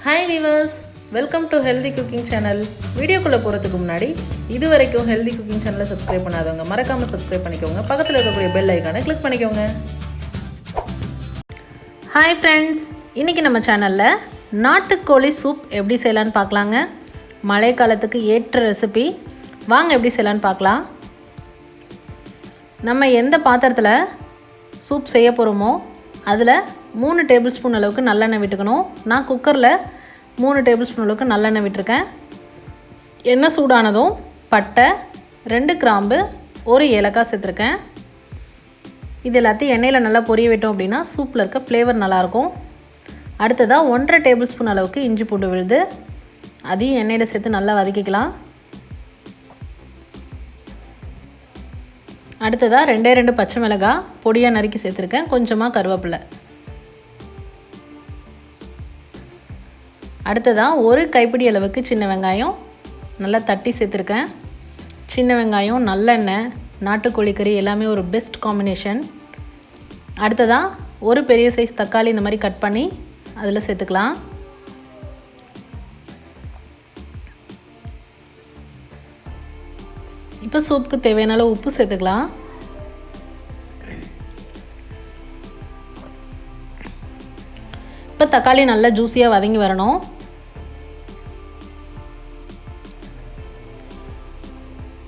Hi viewers, welcome to Healthy Cooking Channel. வீடியோக்குள்ள போறதுக்கு முன்னாடி இதுவரைக்கும் Healthy Cooking Channel subscribe பண்ணாதவங்க மறக்காம subscribe பண்ணிக்கோங்க. பக்கத்துல இருக்கக்கூடிய bell icon-ஐ click பண்ணிக்கோங்க. Hi friends, இன்னைக்கு நம்ம சேனல்ல நாட்டுக்கோழி சூப் எப்படி செய்யலாம்னு பார்க்கலாங்க. மழை காலத்துக்கு ஏற்ற ரெசிபி. வாங்க எப்படி செய்யலாம்னு பார்க்கலாம். நம்ம எந்த பாத்திரத்துல சூப் செய்ய போறோமோ அதில் 3 டேபிள் ஸ்பூன் அளவுக்கு நல்லெண்ணெய் விட்டுக்கணும். நான் குக்கரில் 3 டேபிள் ஸ்பூன் அளவுக்கு நல்லெண்ணெய் விட்டுருக்கேன். எண்ணெய் சூடானதும் பட்டை, 2 கிராம்பு, 1 ஏலக்காய் சேர்த்துருக்கேன். இது எல்லாத்தையும் எண்ணெயில் நல்லா பொரிய விட்டோம் அப்படின்னா சூப்பில் இருக்க ஃப்ளேவர் நல்லாயிருக்கும். அடுத்ததாக 1.5 டேபிள் ஸ்பூன் அளவுக்கு இஞ்சி பூண்டு விழுது, அதையும் எண்ணெயில் சேர்த்து நல்லா வதக்கிக்கலாம். அடுத்ததாக 2 பச்சை மிளகாய் பொடியாக நறுக்கி சேர்த்துருக்கேன். கொஞ்சமாக கருவேப்பிலை. அடுத்ததாக 1 கைப்பிடி அளவுக்கு சின்ன வெங்காயம் நல்லா தட்டி சேர்த்துருக்கேன். சின்ன வெங்காயம், நல்லெண்ணெய், நாட்டுக்கோழி கறி எல்லாமே ஒரு பெஸ்ட் காம்பினேஷன். அடுத்ததாக 1 பெரிய சைஸ் தக்காளி இந்த மாதிரி கட் பண்ணி அதில் சேர்த்துக்கலாம். இப்போ சூப்புக்கு தேவையான அளவு உப்பு சேர்த்துக்கலாம். இப்போ தக்காளி நல்லா ஜூஸியாக வதங்கி வரணும்.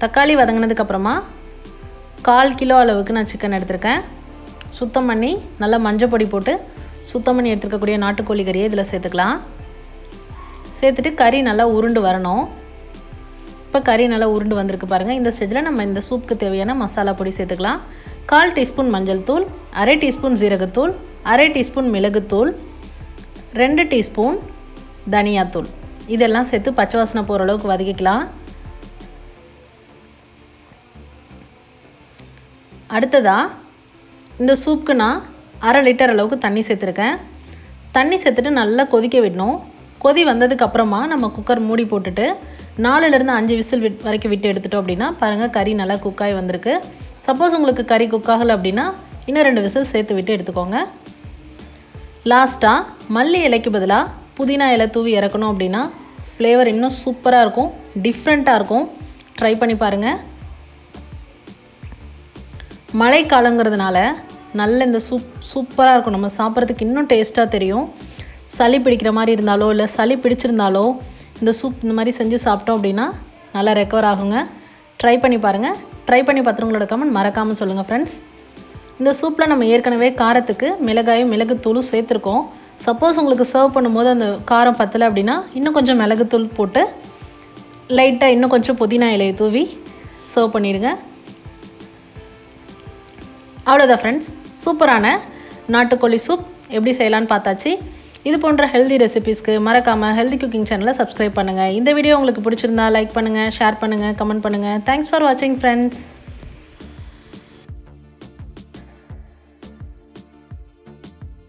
தக்காளி வதங்கினதுக்கு அப்புறமா 1/4 கிலோ அளவுக்கு நான் சிக்கன் எடுத்திருக்கேன். சுத்தம் பண்ணி நல்லா மஞ்சள் பொடி போட்டு சுத்தம் பண்ணி எடுத்துருக்கக்கூடிய நாட்டுக்கோழி கறியை இதில் சேர்த்துக்கலாம். சேர்த்துட்டு கறி நல்லா உருண்டு வரணும். இப்போ கறி நல்லா உருண்டு வந்திருக்கு பாருங்கள். இந்த ஸ்டேஜில் நம்ம இந்த சூப்புக்கு தேவையான மசாலா பொடி சேர்த்துக்கலாம். 1/4 டீஸ்பூன் மஞ்சள் தூள், 1/2 டீஸ்பூன் ஜீரகத்தூள், 1/2 டீஸ்பூன் மிளகுத்தூள், 2 டீஸ்பூன் தனியாத்தூள். இதெல்லாம் சேர்த்து பச்சை வாசனை போகிற அளவுக்கு வதக்கிக்கலாம். அடுத்ததாக இந்த சூப்புக்கு நான் 1/2 லிட்டர் அளவுக்கு தண்ணி சேர்த்துருக்கேன். தண்ணி சேர்த்துட்டு நல்லா கொதிக்க விடணும். கொதி வந்ததுக்கு அப்புறமா நம்ம குக்கர் மூடி போட்டுட்டு 4லேருந்து 5 விசில் வரைக்கும் விட்டு எடுத்துட்டோம் அப்படின்னா பாருங்கள் கறி நல்லா குக்காகி வந்திருக்கு. சப்போஸ் உங்களுக்கு கறி குக்காகலை அப்படின்னா இன்னும் 2 விசில் சேர்த்து விட்டு எடுத்துக்கோங்க. லாஸ்ட்டாக மல்லி இலைக்கு பதிலாக புதினா இலை தூவி இறக்கணும் அப்படின்னா ஃப்ளேவர் இன்னும் சூப்பராக இருக்கும், டிஃப்ரெண்ட்டாக இருக்கும். ட்ரை பண்ணி பாருங்கள். மழைக்காலங்கிறதுனால நல்ல இந்த சூப்பராக இருக்கும். நம்ம சாப்பிட்றதுக்கு இன்னும் டேஸ்ட்டாக தெரியும். சளி பிடிக்கிற மாதிரி இருந்தாலோ இல்லை சளி பிடிச்சிருந்தாலோ இந்த சூப் இந்த மாதிரி செஞ்சு சாப்பிட்டோம் அப்படின்னா நல்லா ரெக்கவர் ஆகுங்க. ட்ரை பண்ணி பாருங்கள். ட்ரை பண்ணி பார்த்துங்களோட கமெண்ட் மறக்காமல் சொல்லுங்கள் ஃப்ரெண்ட்ஸ். இந்த சூப்பில் நம்ம ஏற்கனவே காரத்துக்கு மிளகாயும் மிளகுத்தூளும் சேர்த்துருக்கோம். சப்போஸ் உங்களுக்கு சர்வ் பண்ணும்போது அந்த காரம் பத்தலை அப்படின்னா இன்னும் கொஞ்சம் மிளகுத்தூள் போட்டு லைட்டாக இன்னும் கொஞ்சம் புதினா இலையை தூவி சர்வ் பண்ணிடுங்க. அவ்வளோதான் ஃப்ரெண்ட்ஸ், சூப்பரான நாட்டுக்கோழி சூப் எப்படி செய்யலான்னு பார்த்தாச்சு. இது போன்ற ஹெல்தி ரெசிபீஸ்க்கு மறக்காமல் ஹெல்தி குக்கிங் சேனலை சப்ஸ்கிரைப் பண்ணுங்கள். இந்த வீடியோ உங்களுக்கு பிடிச்சிருந்தா லைக் பண்ணுங்கள், ஷேர் பண்ணுங்கள், கமெண்ட் பண்ணுங்கள். தேங்க்ஸ் ஃபார் வாட்சிங் ஃப்ரெண்ட்ஸ்.